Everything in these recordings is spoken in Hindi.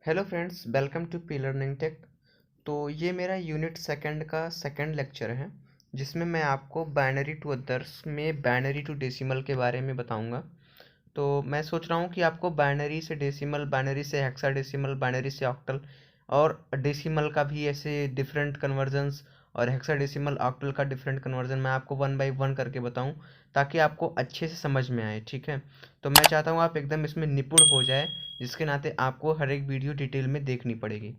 Hello friends, welcome to P learning tech. तो ये मेरा यूनिट सेकंड का सेकंड लेक्चर है, जिसमें मैं आपको बाइनरी टू अदर्स में बाइनरी टू डेसिमल के बारे में बताऊंगा। तो मैं सोच रहा हूँ कि आपको बाइनरी से डेसिमल, बाइनरी से हेक्साडेसिमल, बाइनरी से ऑक्टल और डेसिमल का भी ऐसे डिफरेंट कन्वर्जन्स और हेक्साडेसिमल ऑक्टल का डिफरेंट कन्वर्जन मैं आपको वन बाय वन करके बताऊं, ताकि आपको अच्छे से समझ में आए। ठीक है, तो मैं चाहता हूँ आप एकदम इसमें निपुण हो जाए, जिसके नाते आपको हर एक वीडियो डिटेल में देखनी पड़ेगी।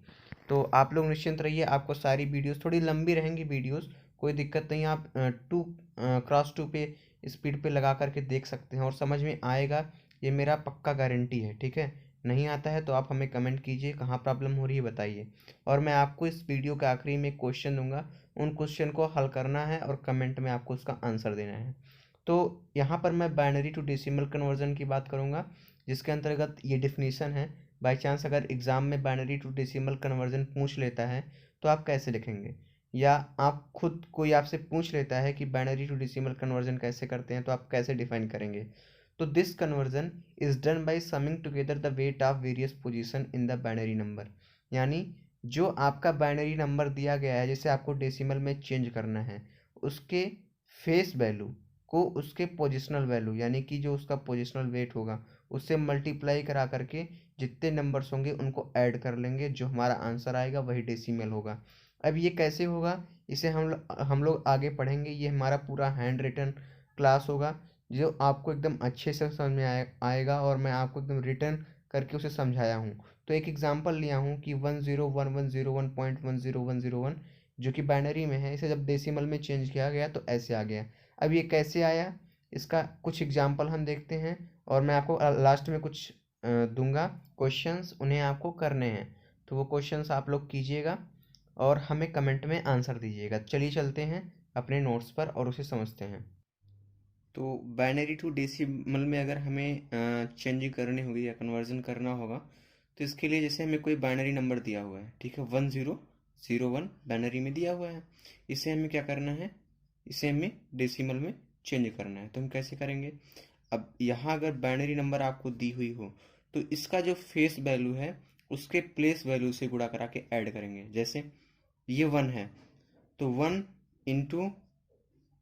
तो आप लोग निश्चिंत रहिए, आपको सारी वीडियोस थोड़ी लंबी रहेंगी वीडियोस, कोई दिक्कत नहीं। आप टू क्रॉस टू पे स्पीड पे लगा करके देख सकते हैं और समझ में आएगा, ये मेरा पक्का गारंटी है। ठीक है, नहीं आता है तो आप हमें कमेंट कीजिए कहाँ प्रॉब्लम हो रही है, बताइए। और मैं आपको इस वीडियो के आखिरी में क्वेश्चन दूंगा, उन क्वेश्चन को हल करना है और कमेंट में आपको उसका आंसर देना है। तो यहाँ पर मैं बाइनरी टू डेसिमल कन्वर्जन की बात करूँगा, जिसके अंतर्गत ये डिफिनीशन है। बाई चांस अगर एग्ज़ाम में बाइनरी टू डेसिमल कन्वर्जन पूछ लेता है तो आप कैसे लिखेंगे, या आप खुद कोई आपसे पूछ लेता है कि बाइनरी टू डेसिमल कन्वर्जन कैसे करते हैं, तो आप कैसे डिफाइन करेंगे। तो this conversion is done by summing together the weight of various position in the binary number. यानी जो आपका बाइनरी नंबर दिया गया है, जिसे आपको डेसिमल में चेंज करना है, उसके फेस वैल्यू को उसके पोजिशनल वैल्यू, यानी कि जो उसका पोजिशनल वेट होगा, उससे मल्टीप्लाई करा करके जितने नंबर्स होंगे उनको ऐड कर लेंगे, जो हमारा आंसर आएगा वही डेसिमल होगा। अब ये कैसे होगा, इसे हम लोग आगे पढ़ेंगे। ये हमारा पूरा हैंड रिटन क्लास होगा, जो आपको एकदम अच्छे से समझ में आएगा, और मैं आपको एकदम रिटर्न करके उसे समझाया हूँ। तो एक एग्जांपल लिया हूँ कि 101101.10101, जो कि बाइनरी में है, इसे जब डेसिमल में चेंज किया गया तो ऐसे आ गया। अब ये कैसे आया, इसका कुछ एग्जांपल हम देखते हैं, और मैं आपको लास्ट में कुछ दूंगा क्वेश्चंस, उन्हें आपको करने हैं। तो वो क्वेश्चंस आप लोग कीजिएगा और हमें कमेंट में आंसर दीजिएगा। चलिए चलते हैं अपने नोट्स पर और उसे समझते हैं। तो बाइनरी टू डेसिमल में अगर हमें चेंज करनी होगी या कन्वर्जन करना होगा, तो इसके लिए जैसे हमें कोई बाइनरी नंबर दिया हुआ है, ठीक है, 1001 बाइनरी में दिया हुआ है। इसे हमें क्या करना है, इसे हमें डेसिमल में चेंज करना है। तो हम कैसे करेंगे, अब यहाँ अगर बाइनरी नंबर आपको दी हुई हो, तो इसका जो फेस वैल्यू है उसके प्लेस वैल्यू से गुणा करा के ऐड करेंगे। जैसे ये 1 है, तो 1 ×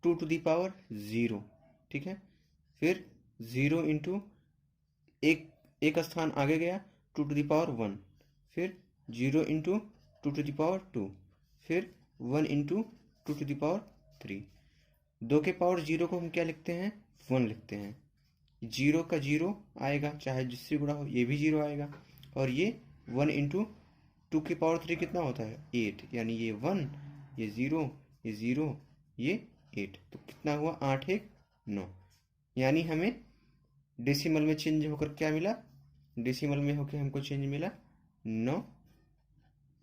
2⁻0, ठीक है। फिर 0 × एक एक स्थान आगे गया, 2⁻1। फिर 0 × 2⁻2। फिर 1 × 2⁻3। 2 के पावर 0 को हम क्या लिखते हैं, 1 लिखते हैं। 0 का 0 आएगा, चाहे जिससे गुणा हो, ये भी 0 आएगा। और ये 1 × 2⁻3 कितना होता है, 8। यानी ये 1, ये 0, ये 0, ये 8, तो कितना हुआ, 8 1 9। यानी हमें डेसिमल में चेंज होकर क्या मिला, डेसिमल में होकर हमको चेंज मिला 9।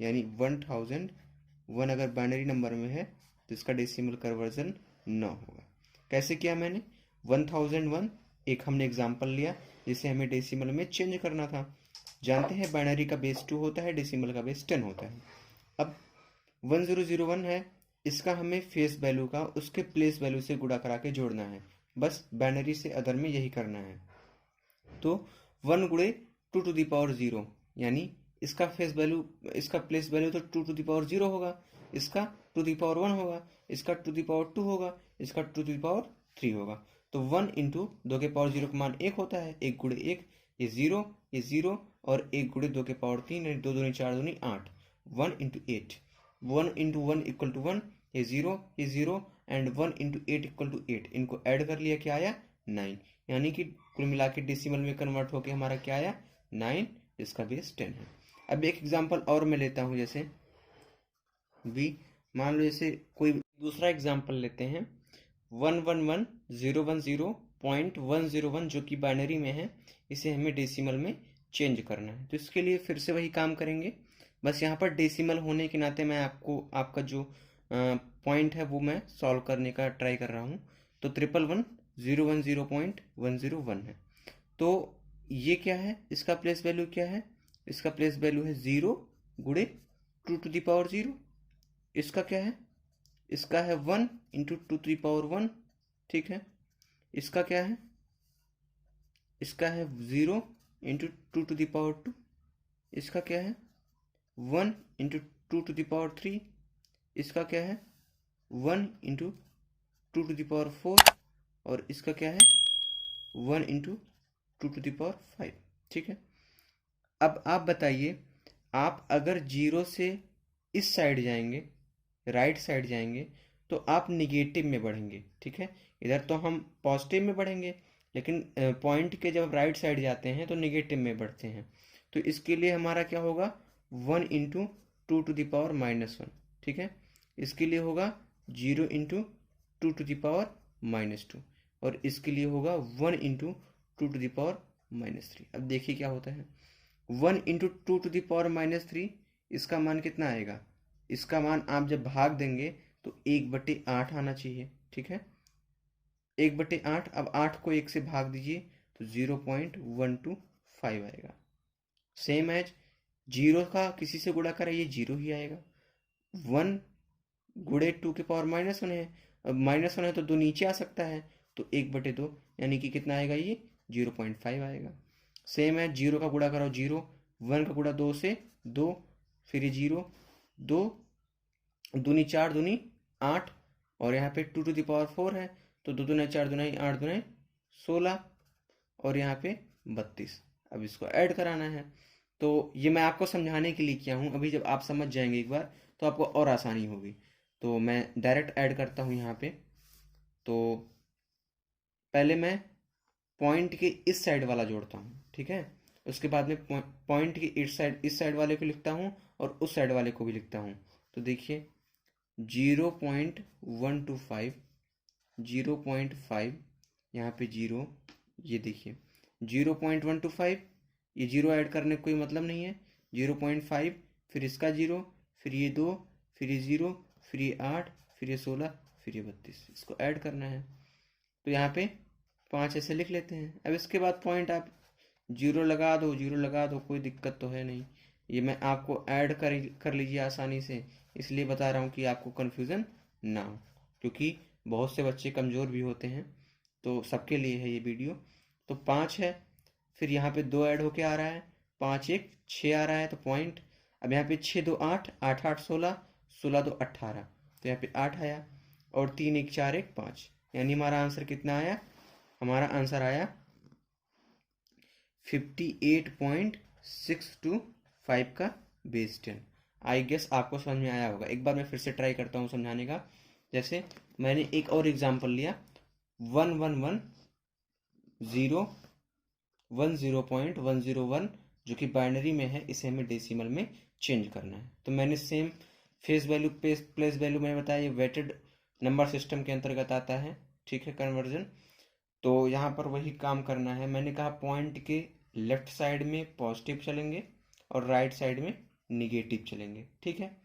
यानी 1001 अगर बाइनरी नंबर में है तो इसका डेसिमल कन्वर्जन 9 होगा। कैसे किया मैंने, 1001 एक हमने एग्जाम्पल लिया जिसे हमें डेसिमल में चेंज करना था। जानते हैं बाइनरी का बेस 2 होता है, डेसिमल का बेस 10 होता है। अब 1001 है, इसका हमें फेस वैल्यू का उसके प्लेस वैल्यू से गुणा करा के जोड़ना है। बस बाइनरी से अदर में यही करना है। तो 1 × 2⁻0, यानी इसका फेस वैल्यू, इसका प्लेस वैल्यू तो 2⁻0 होगा, इसका 2⁻1 होगा, इसका 2⁻2 होगा, इसका 2⁻3 होगा। तो 1 × 2⁻0 का मान 1 होता है, 1 × 1, ये 0, ये 0, और 1 × 2⁻3, यानी 2 दूनी 4 दूनी 8, 1 × 8। 1 × 1 = 1, ये 0, ये 0, एंड 1 × 8 = 8। इनको ऐड कर लिया, क्या आया, 9। यानी कि कुल मिला के डेसिमल में कन्वर्ट होके हमारा क्या आया, 9, जिसका बेस 10 है। अब एक एग्जांपल और मैं लेता हूँ, जैसे भी मान लो, जैसे कोई दूसरा एग्जांपल लेते हैं, 111,010.101, जो कि बाइनरी में है, इसे हमें डेसिमल में चेंज करना है। तो इसके लिए फिर से वही काम करेंगे, बस यहाँ पर डेसिमल होने के नाते मैं आपको आपका जो पॉइंट है वो मैं सॉल्व करने का ट्राई कर रहा हूँ। तो 111,010.101 है। तो ये क्या है, इसका प्लेस वैल्यू क्या है, इसका प्लेस वैल्यू है 0 गुणे 2⁻0। इसका क्या है, इसका है 1 × 2⁻1, ठीक है। इसका क्या है, इसका है 0 × 2⁻2। इसका क्या है 1 इंटू 2⁻3, इसका क्या है 1 इंटू 2⁻4, और इसका क्या है 1 इंटू 2⁵। ठीक है। अब आप बताइए, आप अगर जीरो से इस साइड जाएंगे, राइट साइड जाएंगे, तो आप निगेटिव में बढ़ेंगे। ठीक है, इधर तो हम पॉजिटिव में बढ़ेंगे, लेकिन पॉइंट के जब राइट साइड जाते हैं तो निगेटिव में बढ़ते हैं। तो इसके लिए हमारा क्या होगा 1 इंटू 2⁻⁻1। ठीक है, इसके लिए होगा 0 इंटू 2⁻⁻2, और इसके लिए होगा 1 इंटू 2⁻⁻3। अब देखिए क्या होता है 1 इंटू 2⁻⁻3, इसका मान कितना आएगा, इसका मान आप जब भाग देंगे तो 1/8 आना चाहिए। ठीक है, 1/8। अब 8 को 1 से भाग दीजिए तो 0.125 आएगा। सेम एज जीरो का किसी से गुणा कराइए, जीरो ही आएगा। 1 गुणे 2⁻⁻1 है, अब -1 है तो 2 नीचे आ सकता है, तो 1/2 यानी कि कितना आएगा ये 0.5 आएगा। सेम है, जीरो का गुणा कराओ जीरो, 1 का गुणा 2 से 2, फिर ये 0, 2 दूनी 4 दूनी 8, और यहाँ पे 2⁻4 है तो 2 दूना 4 दूना 8 दूना 16, और यहाँ पे 32। अब इसको ऐड कराना है, तो ये मैं आपको समझाने के लिए किया हूँ। अभी जब आप समझ जाएंगे एक बार तो आपको और आसानी होगी। तो मैं डायरेक्ट ऐड करता हूँ यहाँ पे। तो पहले मैं पॉइंट के इस साइड वाला जोड़ता हूँ। ठीक है, उसके बाद में पॉइंट के इस साइड वाले को लिखता हूँ और उस साइड वाले को भी लिखता हूँ। तो देखिए 0.125, 0.5, यहाँ पे 0, ये देखिए 0.125, ये 0 ऐड करने का कोई मतलब नहीं है। 0.5, फिर इसका 0, फिर ये 2, फिर ये 0, फिर ये 8, फिर ये 16, फिर ये 32, इसको ऐड करना है। तो यहाँ पे 5 ऐसे लिख लेते हैं। अब इसके बाद पॉइंट आप जीरो लगा दो, जीरो लगा दो, कोई दिक्कत तो है नहीं। ये मैं आपको ऐड कर लीजिए आसानी से, इसलिए बता रहा हूँ कि आपको कन्फ्यूज़न ना हो, क्योंकि बहुत से बच्चे कमज़ोर भी होते हैं, तो सबके लिए है ये वीडियो। तो 5 है, फिर यहाँ पे 2 ऐड होके आ रहा है, 5 1 6 आ रहा है, तो पॉइंट। अब यहाँ पे 6 2 8, 8 8 16, 16 2 18, तो यहाँ पे 8 आया, और 3 1 4 1 5, यानी हमारा आंसर कितना आया, हमारा आंसर आया 58.625 का बेस 10। आई गेस आपको समझ में आया होगा। एक बार मैं फिर से ट्राई करता हूँ समझाने का। जैसे मैंने एक और एग्जांपल लिया 111.101, जो कि बाइनरी में है, इसे हमें डेसिमल में चेंज करना है। तो मैंने same face value place value मैंने बताया, ये वेटेड नंबर सिस्टम के अंतर्गत आता है। ठीक है, कन्वर्जन। तो यहाँ पर वही काम करना है। मैंने कहा पॉइंट के लेफ्ट साइड में पॉजिटिव चलेंगे और राइट साइड में निगेटिव चलेंगे। ठीक है,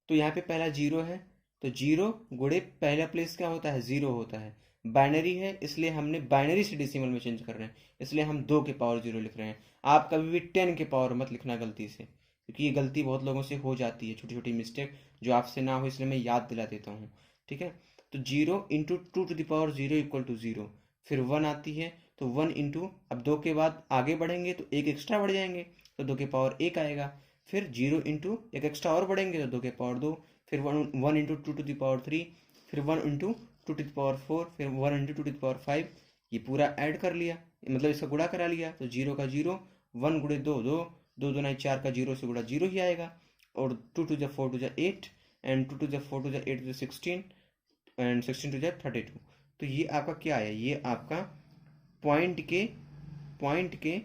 तो यहाँ पे पहला 0 है, तो 0 गुणे पहला प्लेस क्या होता है 0 होता है। बाइनरी है, इसलिए हमने बाइनरी से डेसिमल में चेंज कर रहे हैं, इसलिए हम 2 के पावर 0 लिख रहे हैं। आप कभी भी 10 के पावर मत लिखना गलती से, क्योंकि ये गलती बहुत लोगों से हो जाती है, छोटी छोटी मिस्टेक जो आपसे ना हो, इसलिए मैं याद दिला देता हूँ। ठीक है, तो 0 इंटू 2⁻0 इक्वल टू 0, फिर 1 आती है, तो 1 इंटू, अब 2 के बाद आगे बढ़ेंगे तो एक एक्स्ट्रा बढ़ जाएंगे, तो 2 के पावर 1 आएगा। फिर 0 इंटू एक एक्स्ट्रा और बढ़ेंगे तो 2 के पावर 2, फिर 1 इंटू 2⁻3, फिर 1 इंटू 2⁻4, फिर 1 इंटू 2⁻5। ये पूरा ऐड कर लिया, मतलब इसका गुणा करा लिया, तो 0 का 0, 1 गुणे 2 2, 2 दूना 4 का 0 से गुणा 0 ही आएगा, और 2 to 4 to 8, and 2 to 4 to 8 to 16, and 16 to 32। तो ये आपका क्या है, ये आपका पॉइंट के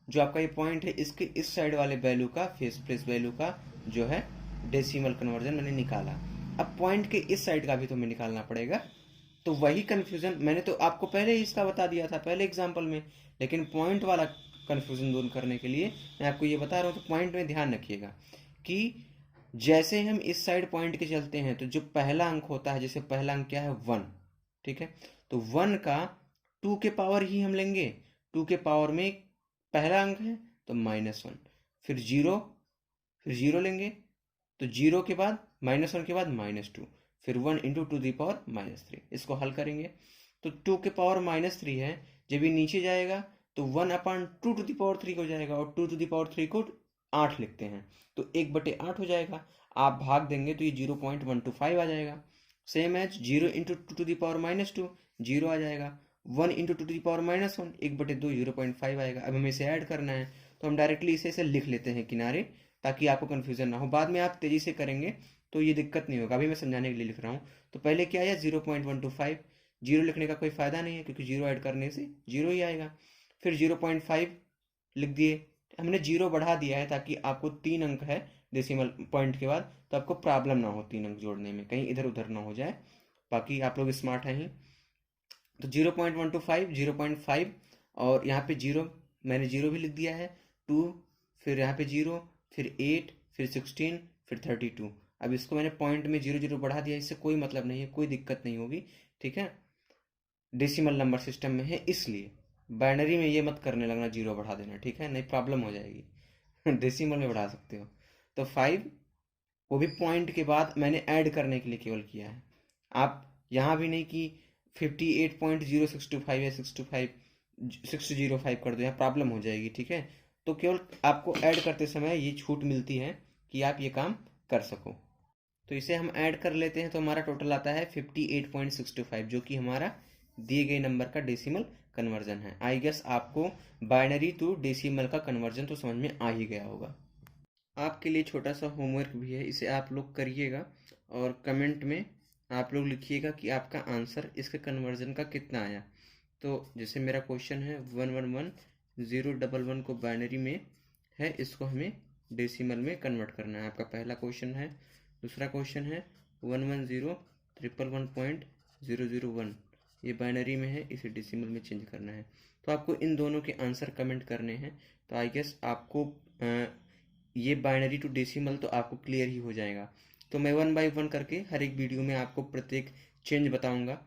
जो आपका ये पॉइंट है, इसके इस साइड वाले वैल्यू का, फेस प्लेस वैल्यू का जो है डेसिमल कन्वर्जन मैंने निकाला। अब पॉइंट के इस साइड का भी तो हमें निकालना पड़ेगा। तो वही कन्फ्यूजन मैंने तो आपको पहले ही इसका बता दिया था पहले एग्जाम्पल में, लेकिन पॉइंट वाला कन्फ्यूजन दूर करने के लिए मैं आपको ये बता रहा हूँ। तो पॉइंट में ध्यान रखिएगा कि जैसे हम इस साइड पॉइंट के चलते हैं, तो जो पहला अंक होता है, जैसे पहला अंक क्या है 1, ठीक है, तो 1 का 2 के पावर ही हम लेंगे। 2 के पावर में पहला अंक है तो -1, फिर 0, फिर 0 लेंगे, तो 0 के बाद -1 के बाद -2, फिर 1 इंटू 2⁻³ -3। इसको हल करेंगे तो 2 के पावर -3 है, जब ये नीचे जाएगा तो 1/2 हो जाएगा, और 2 को 8 लिखते हैं, तो 1/8 हो जाएगा। आप भाग देंगे तो ये 0.125 आ जाएगा। सेम एज 0 इंटू टू 0 आ जाएगा। 1 इंटू टू 1/2 0.5 आएगा। अब हमें इसे ऐड करना है, तो हम डायरेक्टली इसे लिख लेते हैं किनारे, ताकि आपको कन्फ्यूजन ना हो। बाद में आप तेजी से करेंगे तो ये दिक्कत नहीं होगा, अभी मैं समझाने के लिए लिख रहा हूँ। तो पहले क्या आया 0.125, जीरो लिखने का कोई फ़ायदा नहीं है क्योंकि जीरो ऐड करने से जीरो ही आएगा। फिर 0.5 लिख दिए, हमने जीरो बढ़ा दिया है ताकि आपको 3 अंक है डेसिमल पॉइंट के बाद, तो आपको प्रॉब्लम ना हो 3 अंक जोड़ने में, कहीं इधर उधर ना हो जाए। बाकी आप लोग स्मार्ट हैं ही। तो 0.125, 0.5, और यहाँ पे जीरो, मैंने जीरो भी लिख दिया है। 2, फिर यहाँ पे जीरो, फिर 8, फिर 16, फिर 32। अब इसको मैंने पॉइंट में जीरो जीरो बढ़ा दिया, इससे कोई मतलब नहीं है, कोई दिक्कत नहीं होगी, ठीक है। डेसिमल नंबर सिस्टम में है इसलिए। बाइनरी में ये मत करने लगना जीरो बढ़ा देना, ठीक है, नहीं प्रॉब्लम हो जाएगी। डेसिमल में बढ़ा सकते हो। तो 5, वो भी पॉइंट के बाद मैंने ऐड करने के लिए केवल किया है। आप यहाँ भी नहीं कि 58.0625 या 605 कर दो, यहाँ प्रॉब्लम हो जाएगी, ठीक है। तो केवल आपको ऐड करते समय ये छूट मिलती है कि आप ये काम कर सको। तो इसे हम ऐड कर लेते हैं, तो हमारा टोटल आता है 58.625, जो कि हमारा दिए गए नंबर का डेसिमल कन्वर्जन है। आई गेस आपको बाइनरी टू डेसिमल का कन्वर्जन तो समझ में आ ही गया होगा। आपके लिए छोटा सा होमवर्क भी है, इसे आप लोग करिएगा और कमेंट में आप लोग लिखिएगा कि आपका आंसर इसके कन्वर्जन का कितना आया। तो जैसे मेरा क्वेश्चन है 111,011 को बाइनरी में है, इसको हमें डेसिमल में कन्वर्ट करना है। आपका पहला क्वेश्चन है। दूसरा क्वेश्चन है 110,111.001, ये बाइनरी में है, इसे डेसिमल में चेंज करना है। तो आपको इन दोनों के आंसर कमेंट करने हैं। तो आई गेस आपको ये बाइनरी टू डेसिमल तो आपको क्लियर ही हो जाएगा। तो मैं 1 बाय 1 करके हर एक वीडियो में आपको प्रत्येक चेंज बताऊंगा।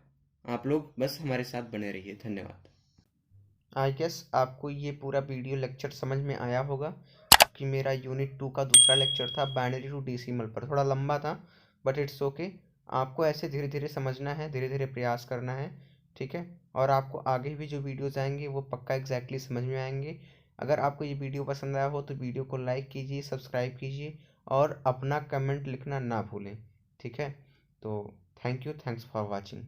आप लोग बस हमारे साथ बने रहिए। धन्यवाद। आई गेस आपको ये पूरा वीडियो लेक्चर समझ में आया होगा कि मेरा यूनिट 2 का दूसरा लेक्चर था बाइनरी टू डेसिमल पर। थोड़ा लंबा था बट इट्स ओके। आपको ऐसे धीरे धीरे समझना है, धीरे धीरे प्रयास करना है, ठीक है। और आपको आगे भी जो वीडियोज़ आएंगे वो पक्का एग्जैक्टली समझ में आएंगे। अगर आपको ये वीडियो पसंद आया हो तो वीडियो को लाइक कीजिए, सब्सक्राइब कीजिए और अपना कमेंट लिखना ना भूलें, ठीक है। तो thank you, thanks for watching.